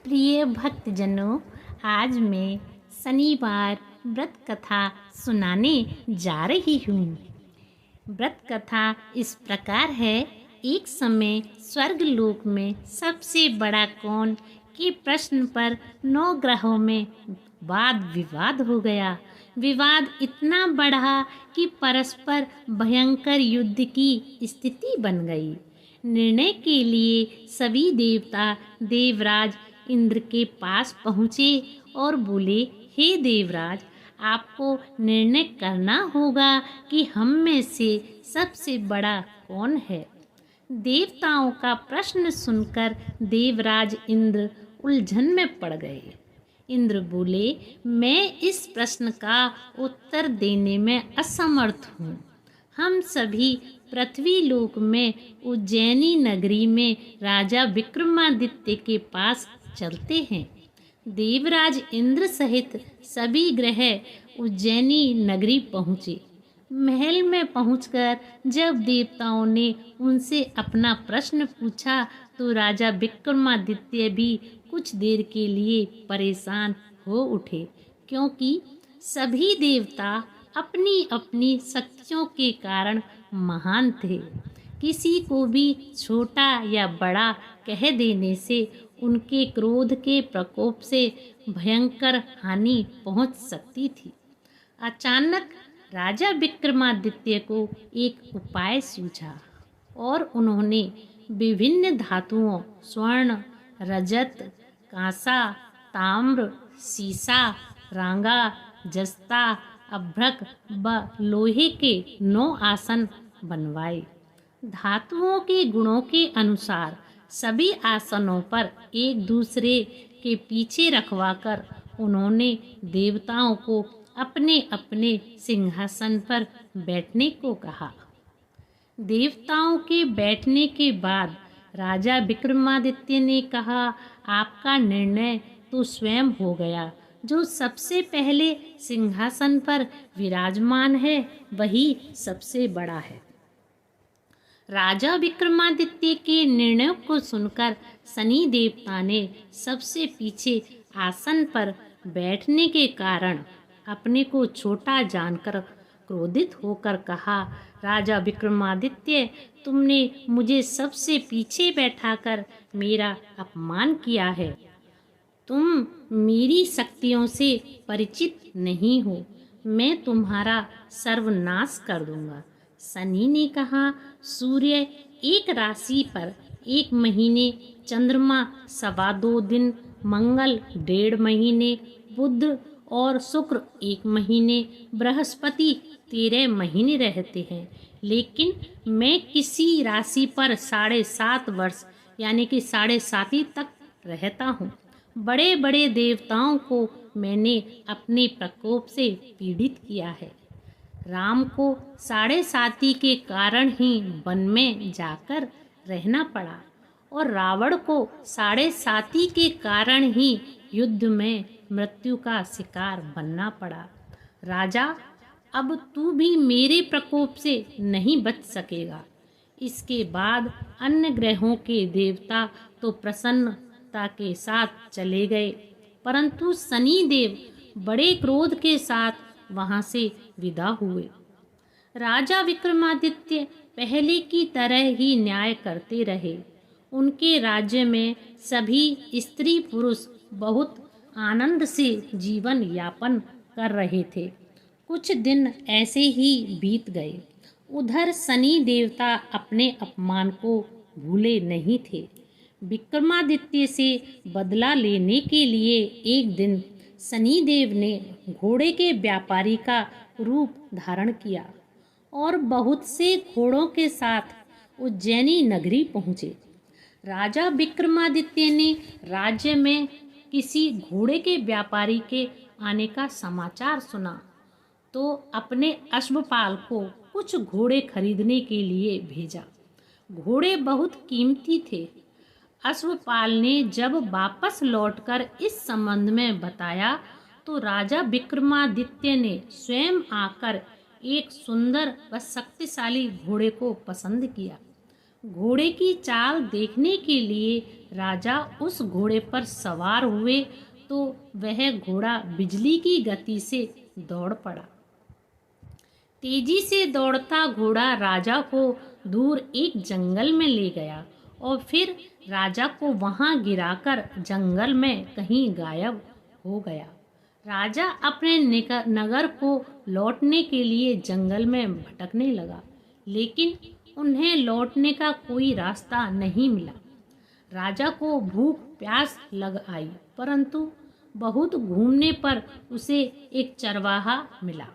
प्रिय भक्तजनों, आज मैं शनिवार व्रत कथा सुनाने जा रही हूँ। व्रत कथा इस प्रकार है। एक समय स्वर्ग लोक में सबसे बड़ा कौन के प्रश्न पर 9 ग्रहों में वाद विवाद हो गया। विवाद इतना बढ़ा कि परस्पर भयंकर युद्ध की स्थिति बन गई। निर्णय के लिए सभी देवता देवराज इंद्र के पास पहुँचे और बोले, हे देवराज, आपको निर्णय करना होगा कि हम में से सबसे बड़ा कौन है। देवताओं का प्रश्न सुनकर देवराज इंद्र उलझन में पड़ गए। इंद्र बोले, मैं इस प्रश्न का उत्तर देने में असमर्थ हूँ। हम सभी पृथ्वी लोक में उज्जैनी नगरी में राजा विक्रमादित्य के पास चलते हैं। देवराज इंद्र सहित सभी ग्रह उज्जैनी नगरी पहुँचे। महल में पहुंचकर जब देवताओं ने उनसे अपना प्रश्न पूछा तो राजा विक्रमादित्य भी कुछ देर के लिए परेशान हो उठे, क्योंकि सभी देवता अपनी अपनी शक्तियों के कारण महान थे। किसी को भी छोटा या बड़ा कह देने से उनके क्रोध के प्रकोप से भयंकर हानि पहुंच सकती थी। अचानक राजा विक्रमादित्य को एक उपाय सूझा और उन्होंने विभिन्न धातुओं स्वर्ण, रजत, कांसा, ताम्र, सीसा, रांगा, जस्ता, अभ्रक व लोहे के 9 आसन बनवाए। धातुओं के गुणों के अनुसार सभी आसनों पर एक दूसरे के पीछे रखवाकर उन्होंने देवताओं को अपने अपने सिंहासन पर बैठने को कहा। देवताओं के बैठने के बाद राजा विक्रमादित्य ने कहा, आपका निर्णय तो स्वयं हो गया। जो सबसे पहले सिंहासन पर विराजमान है वही सबसे बड़ा है। राजा विक्रमादित्य के निर्णय को सुनकर शनि देवता ने सबसे पीछे आसन पर बैठने के कारण अपने को छोटा जानकर क्रोधित होकर कहा, राजा विक्रमादित्य, तुमने मुझे सबसे पीछे बैठाकर मेरा अपमान किया है। तुम मेरी शक्तियों से परिचित नहीं हो। मैं तुम्हारा सर्वनाश कर दूंगा। शनि ने कहा, सूर्य एक राशि पर 1 महीने, चंद्रमा 2.25 दिन, मंगल 1.5 महीने, बुध और शुक्र 1 महीने, बृहस्पति 13 महीने रहते हैं। लेकिन मैं किसी राशि पर 7.5 वर्ष यानी कि 7.5 तक रहता हूँ। बड़े बड़े देवताओं को मैंने अपने प्रकोप से पीड़ित किया है। राम को 7.5 के कारण ही वन में जाकर रहना पड़ा और रावण को 7.5 के कारण ही युद्ध में मृत्यु का शिकार बनना पड़ा। राजा, अब तू भी मेरे प्रकोप से नहीं बच सकेगा। इसके बाद अन्य ग्रहों के देवता तो प्रसन्नता के साथ चले गए, परंतु शनि देव बड़े क्रोध के साथ वहां से विदा हुए। राजा विक्रमादित्य पहले की तरह ही न्याय करते रहे। उनके राज्य में सभी स्त्री पुरुष बहुत आनंद से जीवन यापन कर रहे थे। कुछ दिन ऐसे ही बीत गए। उधर शनि देवता अपने अपमान को भूले नहीं थे। विक्रमादित्य से बदला लेने के लिए एक दिन शनि देव ने घोड़े के व्यापारी का रूप धारण किया और बहुत से घोड़ों के साथ उज्जैनी नगरी पहुँचे। राजा विक्रमादित्य ने राज्य में किसी घोड़े के व्यापारी के आने का समाचार सुना तो अपने अश्वपाल को कुछ घोड़े खरीदने के लिए भेजा। घोड़े बहुत कीमती थे। अश्वपाल ने जब वापस लौटकर इस संबंध में बताया तो राजा विक्रमादित्य ने स्वयं आकर एक सुंदर व शक्तिशाली घोड़े को पसंद किया। घोड़े की चाल देखने के लिए राजा उस घोड़े पर सवार हुए तो वह घोड़ा बिजली की गति से दौड़ पड़ा। तेजी से दौड़ता घोड़ा राजा को दूर एक जंगल में ले गया और फिर राजा को वहां गिराकर जंगल में कहीं गायब हो गया। राजा अपने नगर को लौटने के लिए जंगल में भटकने लगा, लेकिन उन्हें लौटने का कोई रास्ता नहीं मिला। राजा को भूख प्यास लग आई, परंतु बहुत घूमने पर उसे एक चरवाहा मिला।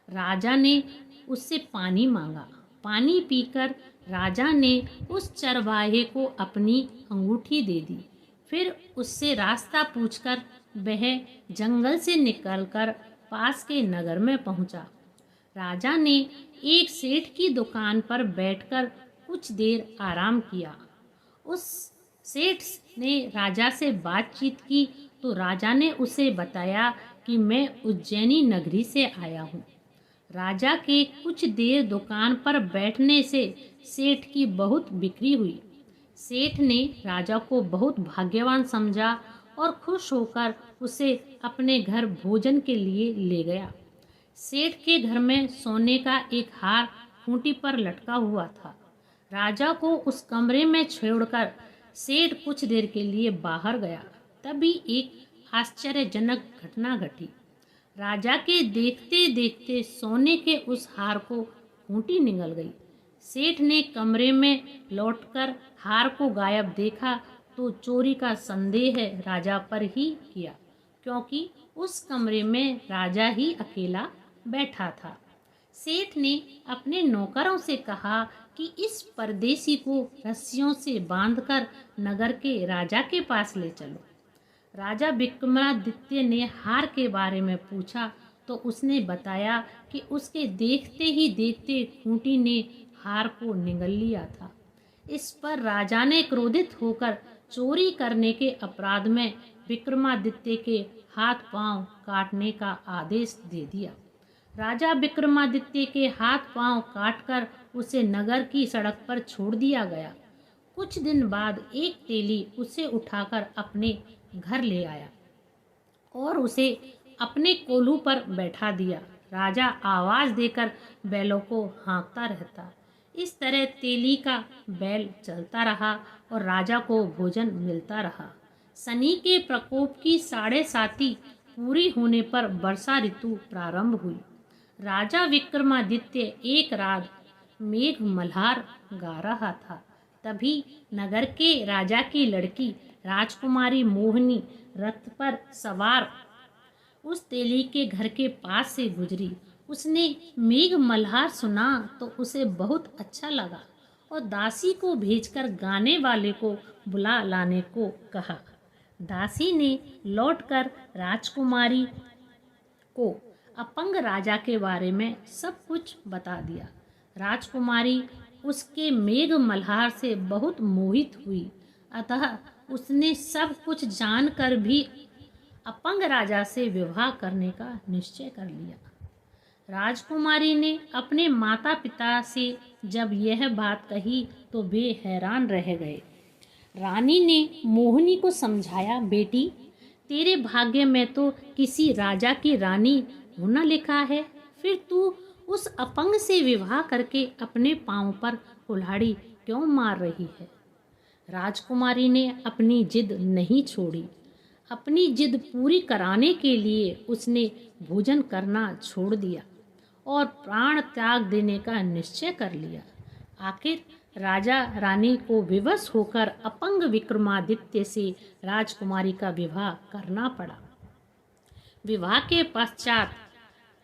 राजा ने उससे पानी मांगा। पानी पीकर राजा ने उस चरवाहे को अपनी अंगूठी दे दी। फिर उससे रास्ता पूछकर वह जंगल से निकलकर पास के नगर में पहुंचा। राजा ने एक सेठ की दुकान पर बैठकर कुछ देर आराम किया। उस सेठ ने राजा से बातचीत की तो राजा ने उसे बताया कि मैं उज्जैनी नगरी से आया हूँ। राजा के कुछ देर दुकान पर बैठने से सेठ की बहुत बिक्री हुई। सेठ ने राजा को बहुत भाग्यवान समझा और खुश होकर उसे अपने घर भोजन के लिए ले गया। सेठ के घर में सोने का एक हार खूंटी पर लटका हुआ था। राजा को उस कमरे में छोड़कर सेठ कुछ देर के लिए बाहर गया। तभी एक आश्चर्यजनक घटना घटी। राजा के देखते देखते सोने के उस हार को खूंटी निगल गई। सेठ ने कमरे में लौटकर हार को गायब देखा तो चोरी का संदेह राजा पर ही किया, क्योंकि उस कमरे में राजा ही अकेला बैठा था। सेठ ने अपने नौकरों से कहा कि इस परदेसी को रस्सियों से बांधकर नगर के राजा के पास ले चलो। राजा विक्रमादित्य ने हार के बारे में पूछा तो उसने बताया कि उसके देखते ही देखते खूंटी ने हार को निगल लिया था। इस पर राजा ने क्रोधित होकर चोरी करने के अपराध में विक्रमादित्य के हाथ पांव काटने का आदेश दे दिया। राजा विक्रमादित्य के हाथ पांव काटकर उसे नगर की सड़क पर छोड़ दिया गया। कुछ दिन बाद एक तेली उसे उठाकर अपने घर ले आया और उसे अपने कोल्हू पर बैठा दिया। राजा आवाज देकर बैलों को हाँकता रहता। इस तरह तेली का बैल चलता रहा और राजा को भोजन मिलता रहा। शनि के प्रकोप की 7.5 पूरी होने पर वर्षा ऋतु प्रारंभ हुई। राजा विक्रमादित्य एक रात मेघ मल्हार गा रहा था। तभी नगर के राजा की लड़की राजकुमारी मोहिनी रथ पर सवार उस तेली के घर के पास से गुजरी। उसने मेघ मल्हार सुना तो उसे बहुत अच्छा लगा और दासी को भेजकर गाने वाले को बुला लाने को कहा। दासी ने लौटकर राजकुमारी को अपंग राजा के बारे में सब कुछ बता दिया। राजकुमारी उसके मेघ मल्हार से बहुत मोहित हुई, अतः उसने सब कुछ जानकर भी अपंग राजा से विवाह करने का निश्चय कर लिया। राजकुमारी ने अपने माता पिता से जब यह बात कही तो वे हैरान रह गए। रानी ने मोहिनी को समझाया, बेटी तेरे भाग्य में तो किसी राजा की रानी होना लिखा है, फिर तू उस अपंग से विवाह करके अपने पांव पर कुल्हाड़ी क्यों मार रही है। राजकुमारी ने अपनी जिद नहीं छोड़ी। अपनी जिद पूरी कराने के लिए उसने भोजन करना छोड़ दिया और प्राण त्याग देने का निश्चय कर लिया। आखिर राजा रानी को विवश होकर अपंग विक्रमादित्य से राजकुमारी का विवाह करना पड़ा। विवाह के पश्चात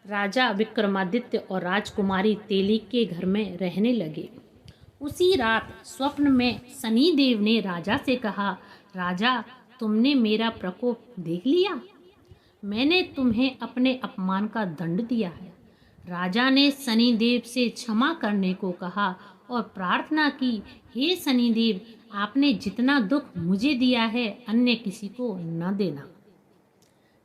राजा विक्रमादित्य और राजकुमारी तेली के घर में रहने लगे। उसी रात स्वप्न में शनिदेव ने राजा से कहा, राजा तुमने मेरा प्रकोप देख लिया। मैंने तुम्हें अपने अपमान का दंड दिया है। राजा ने शनिदेव से क्षमा करने को कहा और प्रार्थना की, हे शनिदेव आपने जितना दुख मुझे दिया है अन्य किसी को न देना।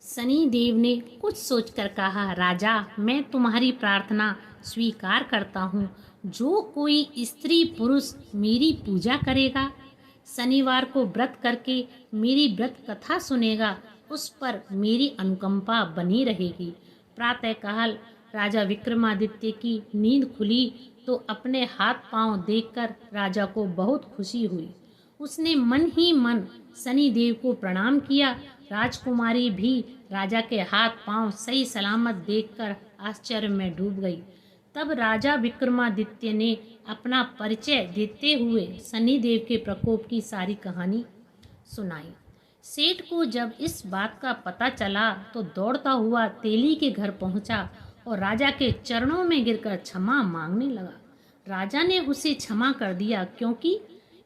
शनिदेव ने कुछ सोचकर कहा, राजा मैं तुम्हारी प्रार्थना स्वीकार करता हूँ। जो कोई स्त्री पुरुष मेरी पूजा करेगा, शनिवार को व्रत करके मेरी व्रत कथा सुनेगा, उस पर मेरी अनुकंपा बनी रहेगी। प्रातःकाल राजा विक्रमादित्य की नींद खुली तो अपने हाथ पांव देखकर राजा को बहुत खुशी हुई। उसने मन ही मन शनि देव को प्रणाम किया। राजकुमारी भी राजा के हाथ पांव सही सलामत देखकर आश्चर्य में डूब गई। तब राजा विक्रमादित्य ने अपना परिचय देते हुए शनि देव के प्रकोप की सारी कहानी सुनाई। सेठ को जब इस बात का पता चला तो दौड़ता हुआ तेली के घर पहुंचा और राजा के चरणों में गिरकर क्षमा मांगने लगा। राजा ने उसे क्षमा कर दिया, क्योंकि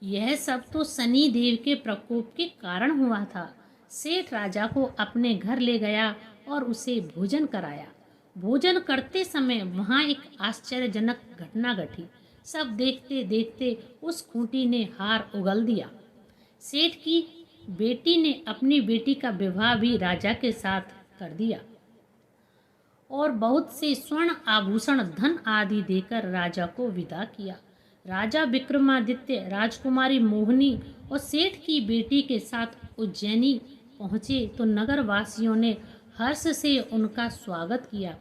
यह सब तो शनि देव के प्रकोप के कारण हुआ था। सेठ राजा को अपने घर ले गया और उसे भोजन कराया। भोजन करते समय वहाँ एक आश्चर्यजनक घटना घटी। सब देखते देखते उस खूंटी ने हार उगल दिया। सेठ की बेटी ने अपनी बेटी का विवाह भी राजा के साथ कर दिया और बहुत से स्वर्ण आभूषण धन आदि देकर राजा को विदा किया। राजा विक्रमादित्य राजकुमारी मोहिनी और सेठ की बेटी के साथ उज्जैनी पहुँचे तो नगरवासियों ने हर्ष से उनका स्वागत किया।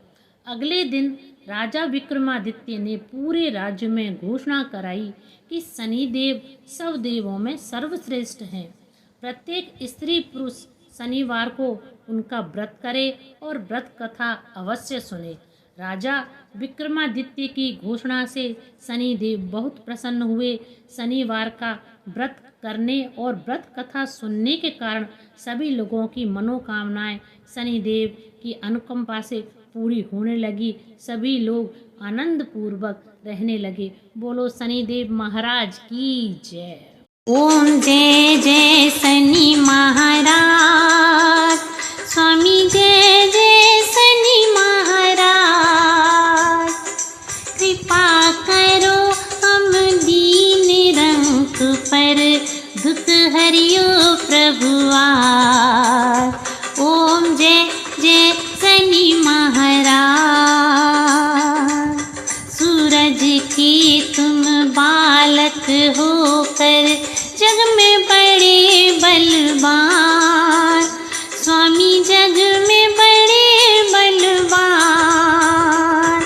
अगले दिन राजा विक्रमादित्य ने पूरे राज्य में घोषणा कराई कि शनिदेव सब देवों में सर्वश्रेष्ठ हैं। प्रत्येक स्त्री पुरुष शनिवार को उनका व्रत करे और व्रत कथा अवश्य सुने। राजा विक्रमादित्य की घोषणा से शनिदेव बहुत प्रसन्न हुए। शनिवार का व्रत करने और व्रत कथा सुनने के कारण सभी लोगों की मनोकामनाएं शनिदेव की अनुकंपा से पूरी होने लगी। सभी लोग आनंद पूर्वक रहने लगे। बोलो शनिदेव महाराज की जय। ओम जय जय शनि महाराज, स्वामी जय जय शनि महाराज। कृपा करो हम दीन रंग पर, दुख हरियो प्रभुआर। ओम जय जय शनि महाराज। सूरज की तुम बालक होकर जग में बड़े बलवान, स्वामी जग में बड़े बलवान।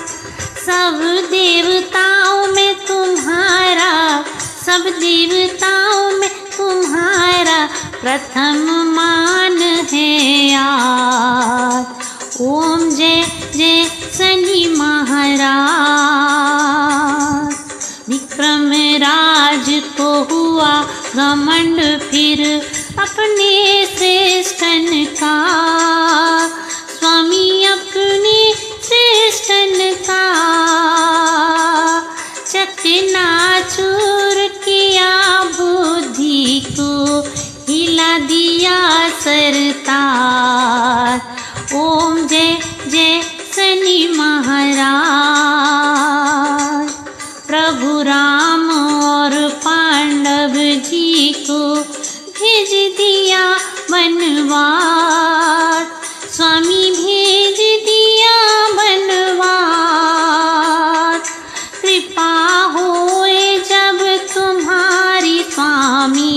सब देवताओं में तुम्हारा, सब देवताओं में तुम्हारा प्रथम मान है यार। ओम जय जय शनि महाराज। विक्रम राज को हुआ घमंड फिर अपने श्रेष्ठन का, स्वामी अपने श्रेष्ठन का। चकनाचूर किया बुद्धि को, हिला दिया सरतार। ओम जय जय शनि महाराज। प्रभु राम और पांडव जी को भेज दिया बनवास, स्वामी भेज दिया बनवास। कृपा होए जब तुम्हारी, स्वामी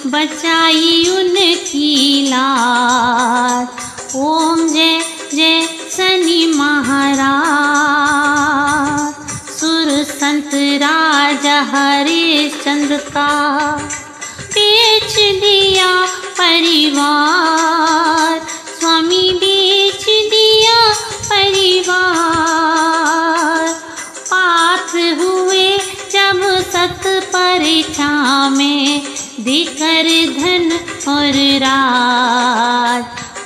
बचाई उनकी लाज। ओम जय जय शनि महाराज। सुर संत राजा हरिश्चंद्र का बेच दिया परिवार, स्वामी बेच दिया परिवार। पात्र हुए जब सत परीक्षा में, देकर धन और राज।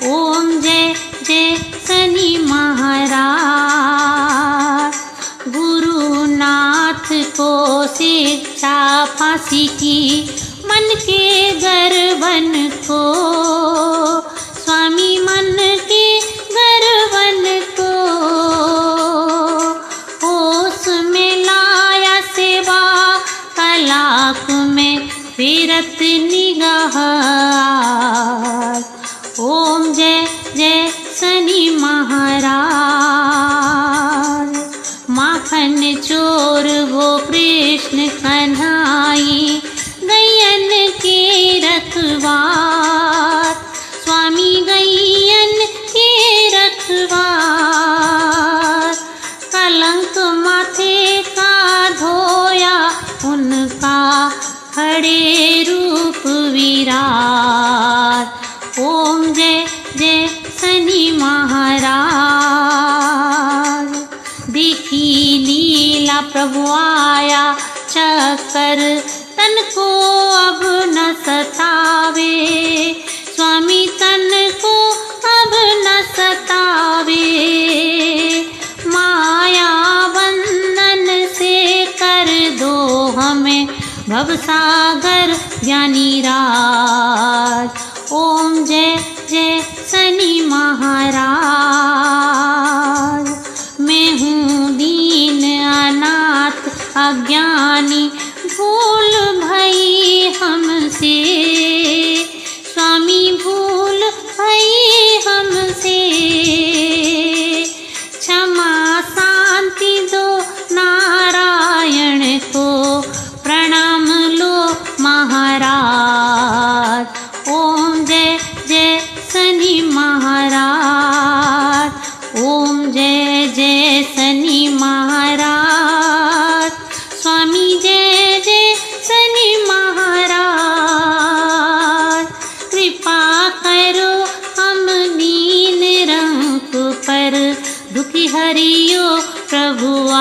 ओम जय जय शनि महाराज। गुरुनाथ को शिक्षा फांसी की, मन के गर्वन को, स्वामी मन के गर्वन को। होश में लाया सेवा कलाक में, फिरत निगाह। ओम जय जय शनि महाराज। माँ प्रभु आया चक्कर तन को अब न सतावे, स्वामी तन को अब न सतावे। माया बंधन से कर दो हमें भवसागर ज्ञानी राज। ओम जय जय शनि महाराज। मैं हूँ दीन अनाथ अज्ञानी, भूल भई हमसे, स्वामी भूल भई हमसे। क्षमा शांति दो नारायण को, प्रणाम लो महाराज। ओम जय जय शनि महाराज। ओम जय जय शनि महाराज। स्वामी जय जय शनि महाराज। कृपा करो हम दीन रंग पर, दुखी हरियो प्रभु आ।